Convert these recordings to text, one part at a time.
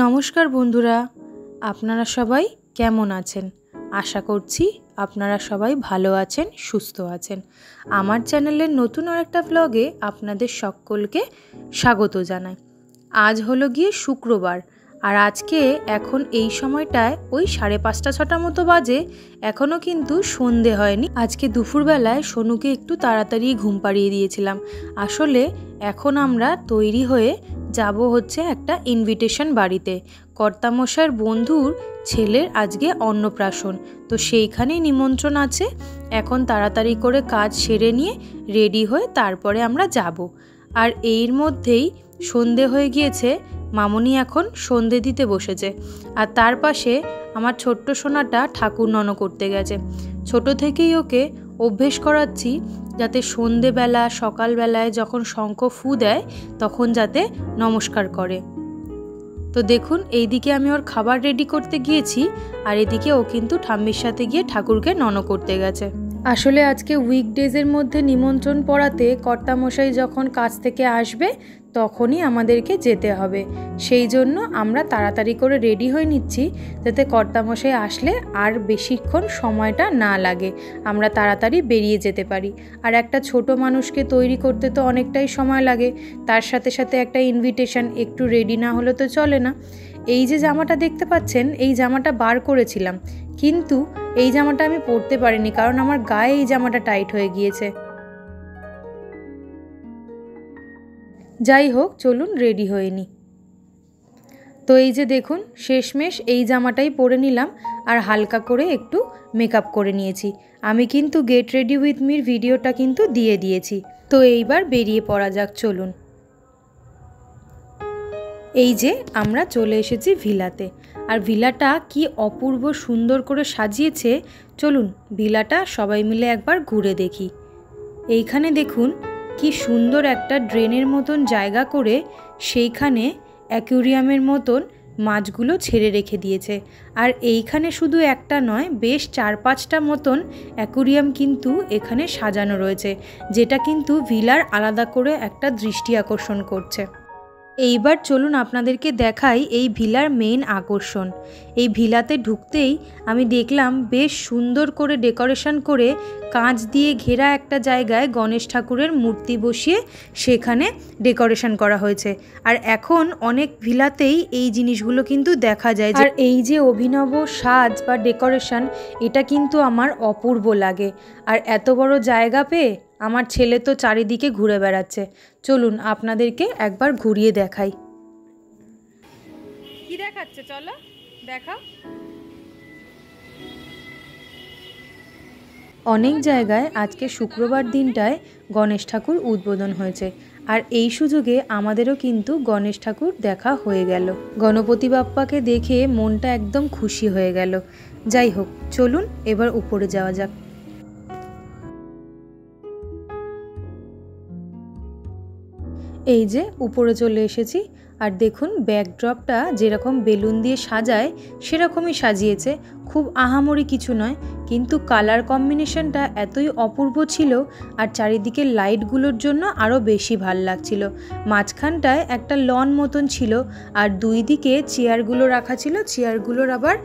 নমস্কার বন্ধুরা, আপনারা সবাই কেমন আছেন? আশা করছি আপনারা সবাই ভালো আছেন, সুস্থ আছেন। আমার চ্যানেলের নতুন আরেকটা ব্লগে আপনাদের সকলকে স্বাগত জানাই। আজ হলো গিয়ে শুক্রবার, আর আজকে এখন এই সময়টায় ওই 5:30-6টা মতো বাজে, এখনও কিন্তু সন্ধে হয়নি। আজকে দুপুরবেলায় সোনুকে একটু তাড়াতাড়ি ঘুম পাড়িয়ে দিয়েছিলাম। আসলে এখন আমরা তৈরি হয়ে যাব হচ্ছে একটা ইনভিটেশন বাড়িতে। কর্তামশাইয়ের বন্ধুর ছেলের আজকে অন্নপ্রাশন, তো সেইখানেই নিমন্ত্রণ আছে। এখন তাড়াতাড়ি করে কাজ সেরে নিয়ে রেডি হয়ে তারপরে আমরা যাব। আর এর মধ্যেই সন্ধে হয়ে গিয়েছে, মামনি এখন সন্ধে দিতে বসেছে। আর তার পাশে আমার ছোট্ট সোনাটা ঠাকুর নন করতে গেছে। ছোট থেকেই ওকে অভ্যেস করাচ্ছি যাতে সন্ধেবেলা সকালবেলায় যখন শঙ্খ ফু দেয় তখন যাতে নমস্কার করে। তো দেখুন, এইদিকে আমি ওর খাবার রেডি করতে গিয়েছি, আর এদিকে ও কিন্তু ঠাম্মির সাথে গিয়ে ঠাকুরকে নন করতে গেছে। আসলে আজকে উইকডেজের মধ্যে নিমন্ত্রণ পড়াতে কর্তামশাই যখন কাজ থেকে আসবে তখনই আমাদেরকে যেতে হবে। সেই জন্য আমরা তাড়াতাড়ি করে রেডি হয়ে নিচ্ছি যাতে কর্তামশাই আসলে আর বেশিক্ষণ সময়টা না লাগে, আমরা তাড়াতাড়ি বেরিয়ে যেতে পারি। আর একটা ছোট মানুষকে তৈরি করতে তো অনেকটাই সময় লাগে, তার সাথে সাথে একটা ইনভিটেশন, একটু রেডি না হলে তো চলে না। এই যে জামাটা দেখতে পাচ্ছেন, এই জামাটা বার করেছিলাম, কিন্তু এই জামাটা আমি পরতে পারিনি কারণ আমার গায়ে এই জামাটা টাইট হয়ে গিয়েছে। যাই হোক, চলুন রেডি হয়ে নিই। তো এই যে দেখুন, শেষমেশ এই জামাটাই পরে নিলাম আর হালকা করে একটু মেকআপ করে নিয়েছি। আমি কিন্তু গেট রেডি উইথ মির ভিডিওটা কিন্তু দিয়ে দিয়েছি। তো এইবার বেরিয়ে পড়া যাক, চলুন। এই যে আমরা চলে এসেছি ভিলাতে, আর ভিলাটা কি অপূর্ব সুন্দর করে সাজিয়েছে। চলুন ভিলাটা সবাই মিলে একবার ঘুরে দেখি। এইখানে দেখুন কি সুন্দর একটা ড্রেনের মতন জায়গা করে সেইখানে অ্যাকুরিয়ামের মতন মাছগুলো ছেড়ে রেখে দিয়েছে। আর এইখানে শুধু একটা নয়, বেশ 4-5টা মতন অ্যাকুরিয়াম কিন্তু এখানে সাজানো রয়েছে, যেটা কিন্তু ভিলার আলাদা করে একটা দৃষ্টি আকর্ষণ করছে। এইবার চলুন আপনাদেরকে দেখাই এই ভিলার মেন আকর্ষণ। এই ভিলাতে ঢুকতেই আমি দেখলাম বেশ সুন্দর করে ডেকোরেশন করে কাঁচ দিয়ে ঘেরা একটা জায়গায় গণেশ ঠাকুরের মূর্তি বসিয়ে সেখানে ডেকোরেশন করা হয়েছে। আর এখন অনেক ভিলাতেই এই জিনিসগুলো কিন্তু দেখা যায়। আর এই যে অভিনব সাজ বা ডেকোরেশন, এটা কিন্তু আমার অপূর্ব লাগে। আর এত বড় জায়গা পেয়ে আমার ছেলে তো চারিদিকে ঘুরে বেড়াচ্ছে। চলুন আপনাদেরকে একবার ঘুরিয়ে দেখাই। কি দেখাচ্ছে, চলো দেখা। অনেক জায়গায় আজকে শুক্রবার দিনটায় গণেশ ঠাকুর উদ্বোধন হয়েছে, আর এই সুযোগে আমাদেরও কিন্তু গণেশ ঠাকুর দেখা হয়ে গেল। গণপতি বাপ্পাকে দেখে মনটা একদম খুশি হয়ে গেল। যাই হোক, চলুন এবার উপরে যাওয়া যাক। এই যে উপরে চলে এসেছি, আর দেখুন ব্যাকড্রপটা যেরকম বেলুন দিয়ে সাজায় সেরকমই সাজিয়েছে। খুব আহামরি কিছু নয়, কিন্তু কালার কম্বিনেশনটা এতই অপূর্ব ছিল, আর চারিদিকে লাইটগুলোর জন্য আরও বেশি ভাল লাগছিল। মাঝখানটায় একটা লন মতন ছিল, আর দুই দিকে চেয়ারগুলো রাখা ছিল। চেয়ারগুলোর আবার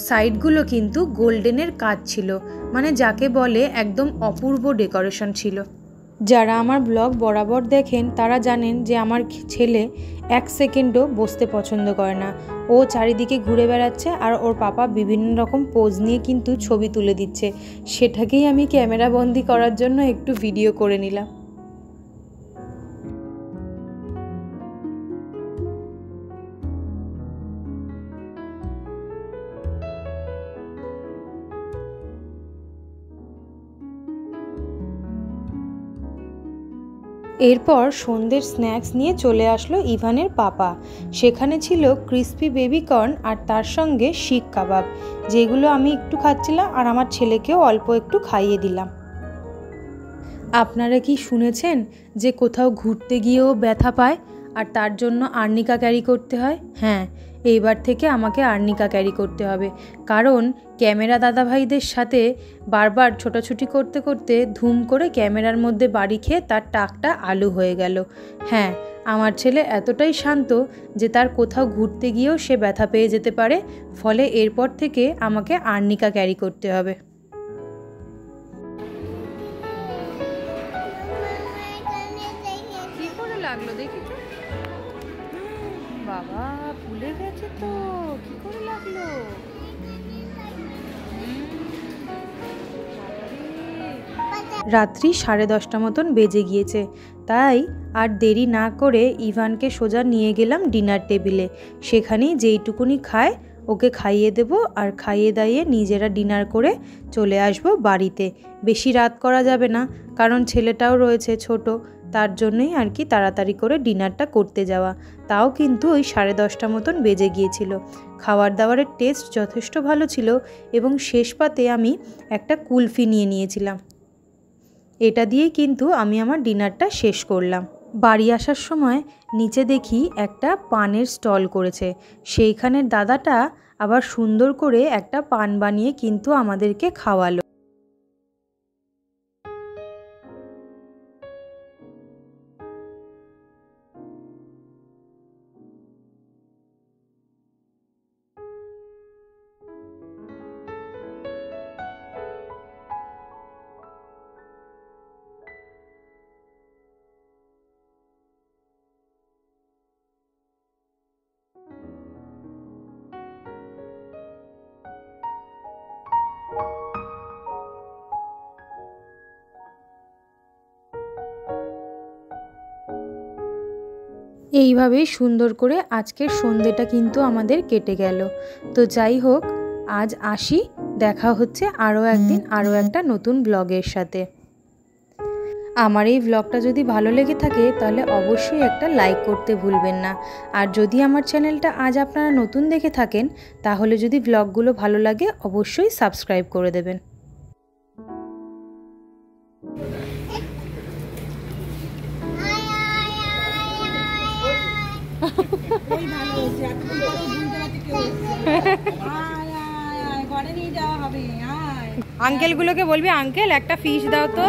সাইডগুলো কিন্তু গোল্ডেনের কাজ ছিল, মানে যাকে বলে একদম অপূর্ব ডেকোরেশন ছিল। যারা আমার ব্লগ বরাবর দেখেন তারা জানেন যে আমার ছেলে 1 সেকেন্ডও বসতে পছন্দ করে না। ও চারিদিকে ঘুরে বেড়াচ্ছে, আর ওর পাপা বিভিন্ন রকম পোজ নিয়ে কিন্তু ছবি তুলে দিচ্ছে। সেটাকেই আমি ক্যামেরা বন্দি করার জন্য একটু ভিডিও করে নিলাম। এরপর সন্ধ্যের স্ন্যাক্স নিয়ে চলে আসলো ইভানের পাপা। সেখানে ছিল ক্রিস্পি বেবিকর্ন আর তার সঙ্গে শিক কাবাব, যেগুলো আমি একটু খাচ্ছিলাম আর আমার ছেলেকেও অল্প একটু খাইয়ে দিলাম। আপনারা কি শুনেছেন যে কোথাও ঘুরতে গিয়েও ব্যথা পায় আর তার জন্য আর্নিকা ক্যারি করতে হয়? হ্যাঁ, এইবার থেকে আমাকে আর্নিকা ক্যারি করতে হবে, কারণ ক্যামেরা দাদাভাইদের সাথে বারবার ছোটাছুটি করতে করতে ধুম করে ক্যামেরার মধ্যে বাড়ি খেয়ে তার টাকটা আলু হয়ে গেল। হ্যাঁ, আমার ছেলে এতটাই শান্ত যে তার কোথাও ঘুরতে গিয়েও সে ব্যথা পেয়ে যেতে পারে, ফলে এরপর থেকে আমাকে আর্নিকা ক্যারি করতে হবে। কি করে লাগলো দেখি তো? বাবা ভুলে গেছে তো, কি করে লাগলো? রাত্রি 10:30 মতন বেজে গিয়েছে, তাই আর দেরি না করে ইভানকে সোজা নিয়ে গেলাম ডিনার টেবিলে। সেখানেই যেইটুকুনি খায় ওকে খাইয়ে দেব, আর খাইয়ে দাইয়ে নিজেরা ডিনার করে চলে আসব বাড়িতে। বেশি রাত করা যাবে না, কারণ ছেলেটাও রয়েছে ছোট, তার জন্যই আর কি তাড়াতাড়ি করে ডিনারটা করতে যাওয়া। তাও কিন্তু ওই 10:30 মতন বেজে গিয়েছিল। খাবার দাবারের টেস্ট যথেষ্ট ভালো ছিল এবং শেষ পাতে আমি একটা কুলফি নিয়ে নিয়েছিলাম। এটা দিয়েই কিন্তু আমি আমার ডিনারটা শেষ করলাম। বাড়ি আসার সময় নিচে দেখি একটা পানের স্টল করেছে। সেইখানের দাদাটা আবার সুন্দর করে একটা পান বানিয়ে কিন্তু আমাদেরকে খাওয়ালো। এইভাবেই সুন্দর করে আজকের সন্ধ্যেটা কিন্তু আমাদের কেটে গেল। তো যাই হোক, আজ আসি, দেখা হচ্ছে আরও একদিন আরও একটা নতুন ব্লগের সাথে। আমার এই ব্লগটা যদি ভালো লেগে থাকে তাহলে অবশ্যই একটা লাইক করতে ভুলবেন না। আর যদি আমার চ্যানেলটা আজ আপনারা নতুন দেখে থাকেন তাহলে যদি ব্লগগুলো ভালো লাগে অবশ্যই সাবস্ক্রাইব করে দেবেন। আঙ্কেলগুলোকে বলবি, আঙ্কেল একটা ফিশ দাও তো।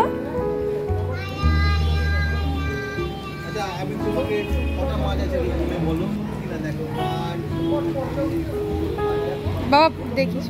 বাবা দেখিস